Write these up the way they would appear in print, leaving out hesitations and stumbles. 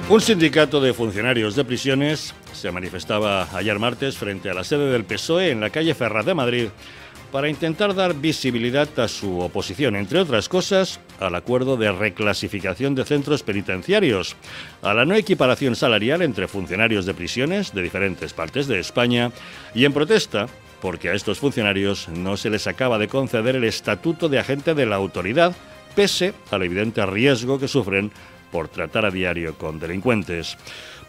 Un sindicato de funcionarios de prisiones se manifestaba ayer martes frente a la sede del PSOE en la calle Ferraz de Madrid para intentar dar visibilidad a su oposición, entre otras cosas, al acuerdo de reclasificación de centros penitenciarios, a la no equiparación salarial entre funcionarios de prisiones de diferentes partes de España y en protesta porque a estos funcionarios no se les acaba de conceder el estatuto de agente de la autoridad, pese al evidente riesgo que sufren por tratar a diario con delincuentes.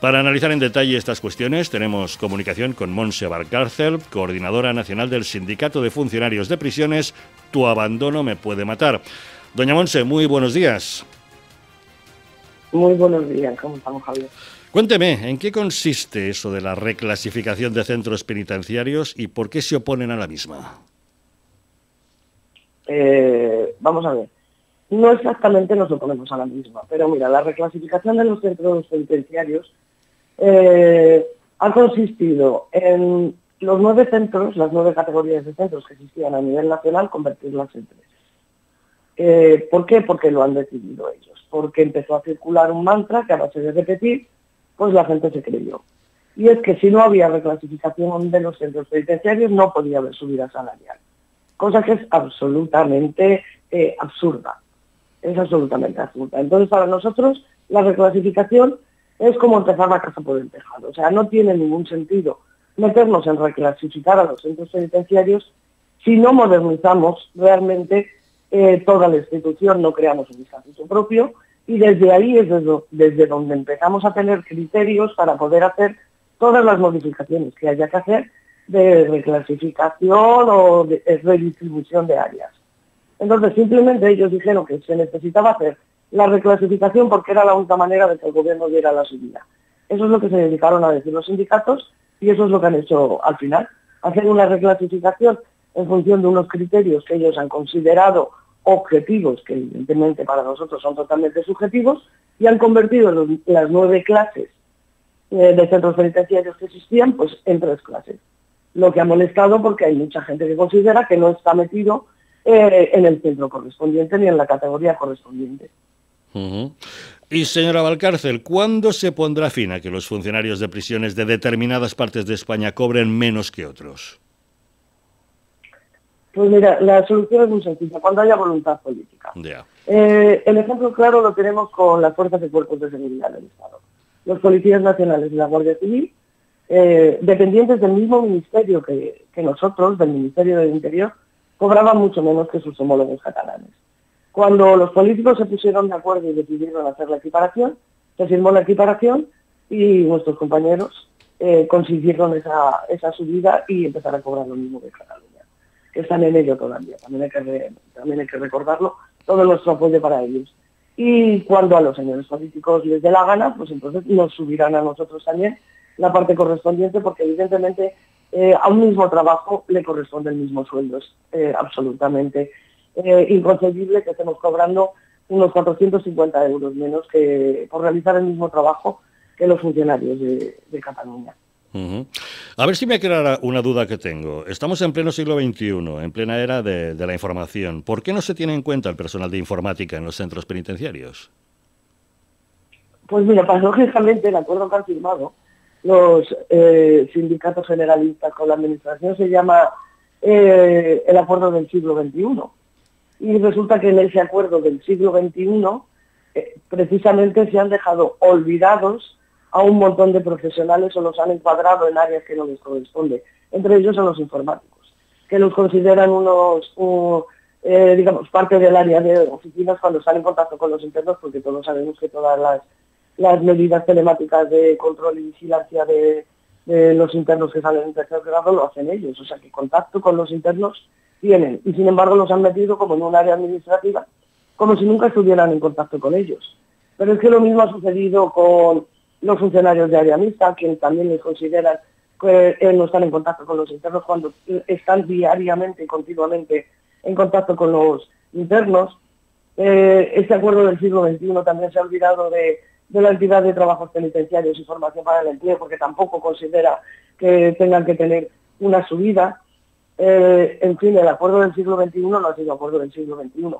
Para analizar en detalle estas cuestiones tenemos comunicación con Montse Valcárcel, coordinadora nacional del Sindicato de Funcionarios de Prisiones Tu abandono me puede matar. Doña Montse, muy buenos días. Muy buenos días, ¿cómo estamos, Javier? Cuénteme, ¿en qué consiste eso de la reclasificación de centros penitenciarios y por qué se oponen a la misma? Vamos a ver. No exactamente nos oponemos a la misma, pero mira, la reclasificación de los centros penitenciarios ha consistido en los 9 centros, las 9 categorías de centros que existían a nivel nacional, convertirlas en 3. ¿Por qué? Porque lo han decidido ellos, porque empezó a circular un mantra que a base de repetir, pues la gente se creyó. Y es que si no había reclasificación de los centros penitenciarios no podía haber subida salarial, cosa que es absolutamente absurda. Es absolutamente absurda. Entonces, para nosotros, la reclasificación es como empezar la casa por el tejado. O sea, no tiene ningún sentido meternos en reclasificar a los centros penitenciarios si no modernizamos realmente toda la institución, no creamos un estatuto propio, y desde ahí es desde donde empezamos a tener criterios para poder hacer todas las modificaciones que haya que hacer de reclasificación o de redistribución de áreas. Entonces, simplemente ellos dijeron que se necesitaba hacer la reclasificación porque era la única manera de que el gobierno diera la subida. Eso es lo que se dedicaron a decir los sindicatos y eso es lo que han hecho al final. Hacer una reclasificación en función de unos criterios que ellos han considerado objetivos, que evidentemente para nosotros son totalmente subjetivos, y han convertido las 9 clases de centros penitenciarios que existían pues en 3 clases. Lo que ha molestado porque hay mucha gente que considera que no está metido en el centro correspondiente ni en la categoría correspondiente. Y señora Valcárcel, ¿cuándo se pondrá fin a que los funcionarios de prisiones de determinadas partes de España cobren menos que otros? Pues mira, la solución es muy sencilla, cuando haya voluntad política. Yeah. El ejemplo claro lo tenemos con las fuerzas y cuerpos de seguridad del Estado. Los policías nacionales y la Guardia Civil, dependientes del mismo ministerio que nosotros, del Ministerio del Interior, cobraban mucho menos que sus homólogos catalanes. Cuando los políticos se pusieron de acuerdo y decidieron hacer la equiparación, se firmó la equiparación y nuestros compañeros consiguieron esa subida y empezaron a cobrar lo mismo que Cataluña, que están en ello todavía, también hay que recordarlo, todo nuestro apoyo para ellos. Y cuando a los señores políticos les dé la gana, pues entonces nos subirán a nosotros también la parte correspondiente, porque evidentemente a un mismo trabajo le corresponde el mismo sueldo. Es absolutamente inconcebible que estemos cobrando unos 450 euros menos que por realizar el mismo trabajo que los funcionarios de Cataluña. A ver si me aclara una duda que tengo. Estamos en pleno siglo XXI, en plena era de la información. ¿Por qué no se tiene en cuenta el personal de informática en los centros penitenciarios? Pues mira, paradójicamente el acuerdo que han firmado los sindicatos generalistas con la administración se llama el acuerdo del siglo XXI. Y resulta que en ese acuerdo del siglo XXI precisamente se han dejado olvidados a un montón de profesionales o los han encuadrado en áreas que no les corresponde. Entre ellos son los informáticos, que los consideran digamos, parte del área de oficinas cuando están en contacto con los internos, porque todos sabemos que todas las medidas telemáticas de control y vigilancia de los internos que salen en tercer grado lo hacen ellos. O sea que contacto con los internos tienen, y sin embargo los han metido como en un área administrativa, como si nunca estuvieran en contacto con ellos. Pero es que lo mismo ha sucedido con los funcionarios de área mixta, quienes también les consideran que no están en contacto con los internos cuando están diariamente y continuamente en contacto con los internos. Este acuerdo del siglo XXI también se ha olvidado de la entidad de trabajos penitenciarios y formación para el empleo, porque tampoco considera que tengan que tener una subida. En fin, el acuerdo del siglo XXI no ha sido acuerdo del siglo XXI.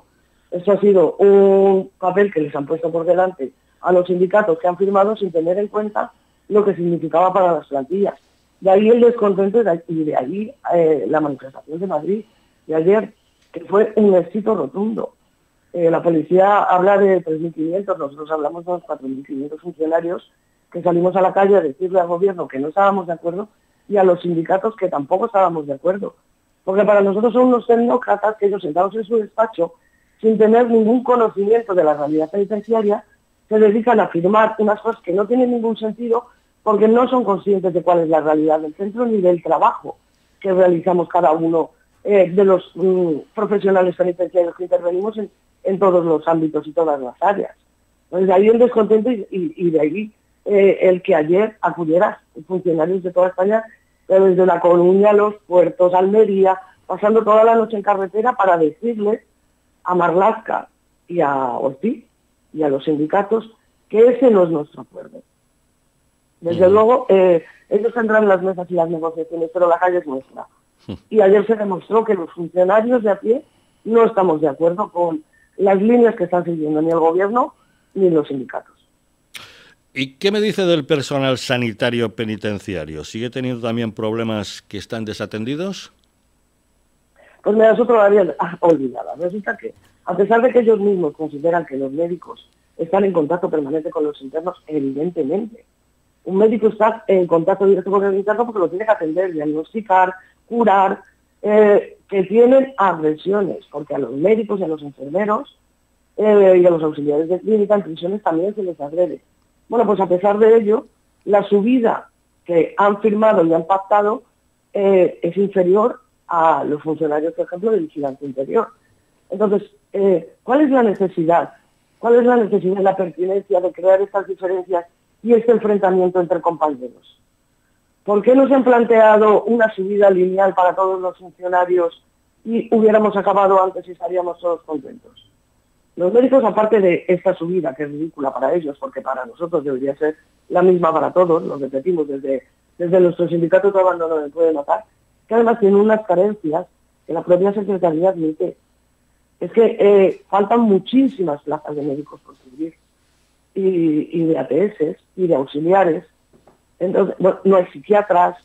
Esto ha sido un papel que les han puesto por delante a los sindicatos que han firmado sin tener en cuenta lo que significaba para las plantillas. De ahí el descontento y de ahí la manifestación de Madrid de ayer, que fue un éxito rotundo. La policía habla de 3.500, nosotros hablamos de los 4.500 funcionarios que salimos a la calle a decirle al gobierno que no estábamos de acuerdo y a los sindicatos que tampoco estábamos de acuerdo. Porque para nosotros son unos tecnócratas que ellos sentados en su despacho, sin tener ningún conocimiento de la realidad penitenciaria, se dedican a firmar unas cosas que no tienen ningún sentido porque no son conscientes de cuál es la realidad del centro ni del trabajo que realizamos cada uno de los profesionales penitenciarios que intervenimos en todos los ámbitos y todas las áreas. Entonces de ahí el descontento y de ahí el que ayer acudieran funcionarios de toda España, desde La Coruña, los puertos, Almería, pasando toda la noche en carretera para decirles a Marlaska y a Ortiz y a los sindicatos que ese no es nuestro acuerdo. Desde luego, ellos tendrán las mesas y las negociaciones, pero la calle es nuestra. Y ayer se demostró que los funcionarios de a pie no estamos de acuerdo con las líneas que están siguiendo ni el gobierno ni los sindicatos. ¿Y qué me dice del personal sanitario penitenciario? ¿Sigue teniendo también problemas que están desatendidos? Pues mira, es otro área olvidada. Resulta que, a pesar de que ellos mismos consideran que los médicos están en contacto permanente con los internos, evidentemente, un médico está en contacto directo con el interno porque lo tiene que atender, diagnosticar, curar, que tienen agresiones, porque a los médicos y a los enfermeros y a los auxiliares de clínica en prisiones también se les agrede. Bueno, pues a pesar de ello, la subida que han firmado y han pactado es inferior a los funcionarios, por ejemplo, de vigilancia interior. Entonces, ¿cuál es la necesidad? ¿Cuál es la necesidad y la pertinencia de crear estas diferencias y este enfrentamiento entre compañeros? ¿Por qué no se han planteado una subida lineal para todos los funcionarios y hubiéramos acabado antes y estaríamos todos contentos? Los médicos, aparte de esta subida, que es ridícula para ellos, porque para nosotros debería ser la misma para todos, lo repetimos desde nuestro sindicato de abandono me puede notar, que además tiene unas carencias que la propia Secretaría admite. Es que faltan muchísimas plazas de médicos por cubrir y de ATS y de auxiliares. Entonces, no hay psiquiatras,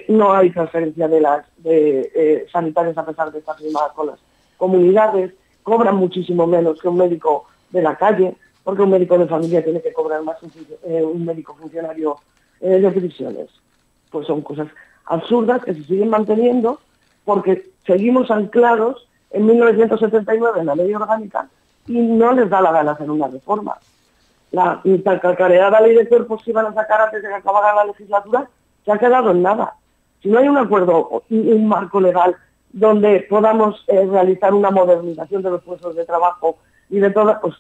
no hay transferencia de sanitarios a pesar de estar firmadas con las comunidades, cobran muchísimo menos que un médico de la calle, porque un médico de familia tiene que cobrar más un médico funcionario de prisiones. Pues son cosas absurdas que se siguen manteniendo porque seguimos anclados en 1979 en la ley orgánica y no les da la gana hacer una reforma. La cacareada ley de cuerpos que iban a sacar antes de que acabara la legislatura se ha quedado en nada. Si no hay un acuerdo, un marco legal donde podamos realizar una modernización de los puestos de trabajo y de todo, pues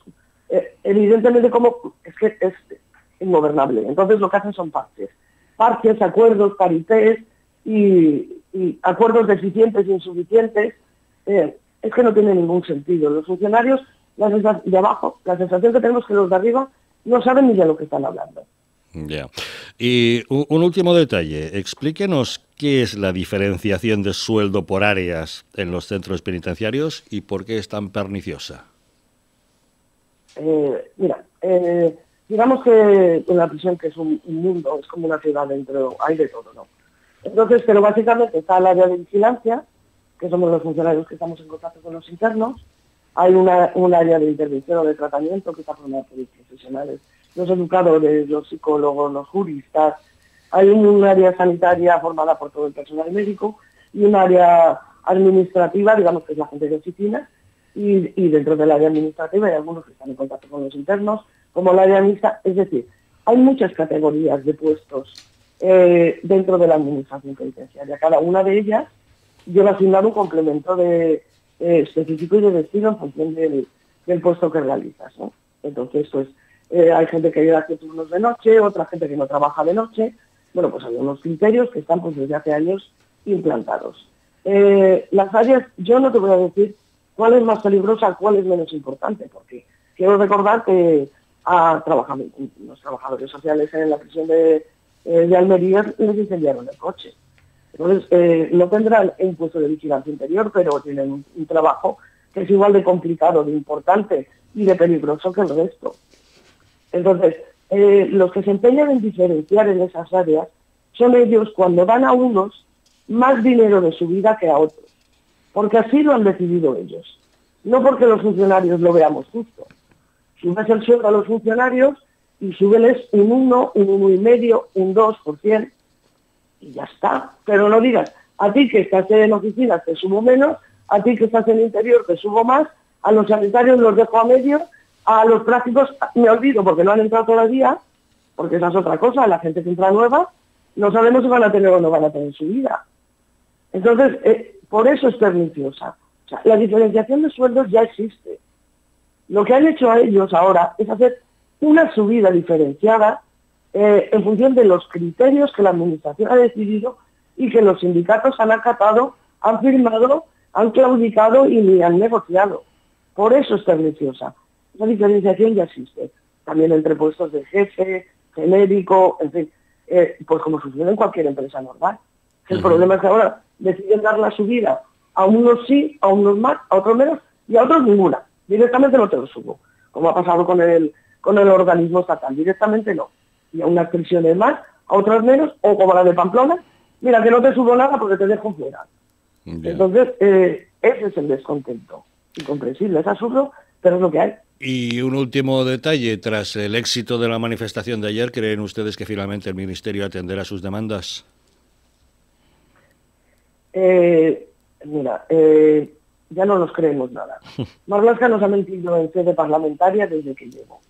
evidentemente es que es ingobernable. Entonces lo que hacen son parches, acuerdos, parités y acuerdos deficientes e insuficientes. Es que no tiene ningún sentido. Los funcionarios de abajo, la sensación que tenemos es que los de arriba no saben ni de lo que están hablando. Ya. Y un último detalle. Explíquenos qué es la diferenciación de sueldo por áreas en los centros penitenciarios y por qué es tan perniciosa. Digamos que en la prisión, que es un mundo, es como una ciudad dentro, hay de todo, ¿no? Entonces, pero básicamente está el área de vigilancia, que somos los funcionarios que estamos en contacto con los internos. Hay un área de intervención o de tratamiento que está formada por los profesionales, los educadores, los psicólogos, los juristas. Hay un área sanitaria formada por todo el personal médico y un área administrativa, digamos que es la gente de oficina, y dentro del área administrativa hay algunos que están en contacto con los internos, como el área mixta. Es decir, hay muchas categorías de puestos dentro de la administración penitenciaria. Cada una de ellas lleva asignado un complemento específico y de destino en función del puesto que realizas, ¿no? Entonces, pues hay gente que llega a hacer turnos de noche, otra gente que no trabaja de noche. Bueno, pues hay unos criterios que están pues desde hace años implantados. Las áreas, yo no te voy a decir cuál es más peligrosa, cuál es menos importante, porque quiero recordar que los trabajadores sociales en la prisión de Almería les incendiaron el coche. Entonces, no tendrán un puesto de vigilancia interior, pero tienen un trabajo que es igual de complicado, de importante y de peligroso que el resto. Entonces, los que se empeñan en diferenciar en esas áreas son ellos cuando dan a unos más dinero de su vida que a otros, porque así lo han decidido ellos, no porque los funcionarios lo veamos justo. Subes el sueldo a los funcionarios y súbeles un 1, un 1,5, un 2%, y ya está. Pero no digas, a ti que estás en oficinas te subo menos, a ti que estás en interior te subo más, a los sanitarios los dejo a medio, a los prácticos me olvido porque no han entrado todavía, porque esa es otra cosa, la gente que entra nueva, no sabemos si van a tener o no van a tener su vida. Entonces, por eso es perniciosa. O sea, la diferenciación de sueldos ya existe. Lo que han hecho a ellos ahora es hacer una subida diferenciada en función de los criterios que la Administración ha decidido y que los sindicatos han acatado, han firmado, han claudicado y ni han negociado. Por eso es perniciosa. Esa diferenciación ya existe. También entre puestos de jefe, genérico, en fin, pues como sucede en cualquier empresa normal. El problema es que ahora deciden dar la subida a unos sí, a unos más, a otros menos y a otros ninguna. Directamente no te lo subo, como ha pasado con el organismo estatal. Directamente no. Y a unas prisiones más, a otras menos, o como la de Pamplona, mira que no te subo nada porque te dejo fuera. Yeah. Entonces, ese es el descontento. Incomprensible, es absurdo, pero es lo que hay. Y un último detalle, tras el éxito de la manifestación de ayer, ¿creen ustedes que finalmente el Ministerio atenderá sus demandas? Ya no nos creemos nada. Marlaska nos ha mentido en sede parlamentaria desde que llegó.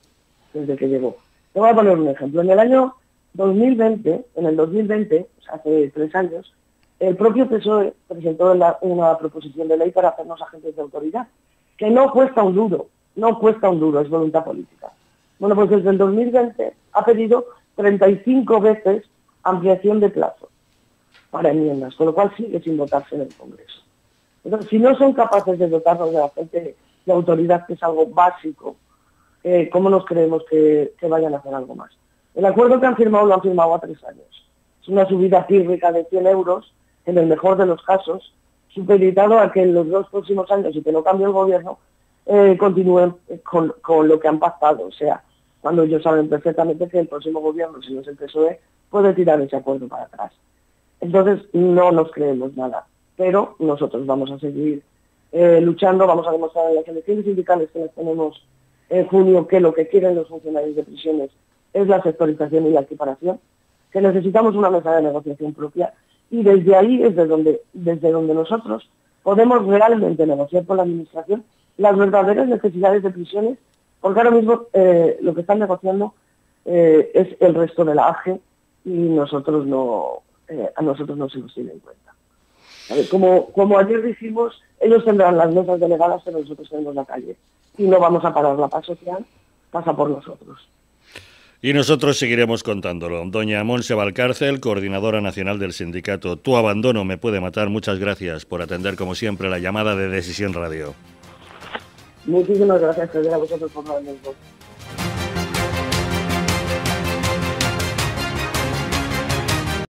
Te voy a poner un ejemplo. En el año 2020, o sea, hace 3 años, el propio PSOE presentó una proposición de ley para hacernos agentes de autoridad, que no cuesta un duro, es voluntad política. Bueno, pues desde el 2020 ha pedido 35 veces ampliación de plazo para enmiendas, con lo cual sigue sin votarse en el Congreso. Entonces, si no son capaces de dotarnos de agente de autoridad, que es algo básico, ¿cómo nos creemos que vayan a hacer algo más? El acuerdo que han firmado lo han firmado a 3 años. Es una subida pírrica de 100 euros, en el mejor de los casos, supeditado a que en los 2 próximos años, y que no cambie el gobierno, continúen con lo que han pactado. O sea, cuando ellos saben perfectamente que el próximo gobierno, si no es el PSOE, puede tirar ese acuerdo para atrás. Entonces, no nos creemos nada. Pero nosotros vamos a seguir luchando, vamos a demostrar en las elecciones sindicales que las tenemos en junio que lo que quieren los funcionarios de prisiones es la sectorización y la equiparación, que necesitamos una mesa de negociación propia y desde ahí es desde donde nosotros podemos realmente negociar con la Administración las verdaderas necesidades de prisiones, porque ahora mismo lo que están negociando es el resto de la AGE y a nosotros no se nos tiene en cuenta. Como ayer dijimos, ellos tendrán las mesas delegadas, pero nosotros tenemos la calle. Y no vamos a parar, la paz social pasa por nosotros. Y nosotros seguiremos contándolo. Doña Montse Valcárcel, coordinadora nacional del sindicato Tu Abandono Me Puede Matar, muchas gracias por atender, como siempre, la llamada de Decisión Radio. Muchísimas gracias, a vosotros por darnos voz.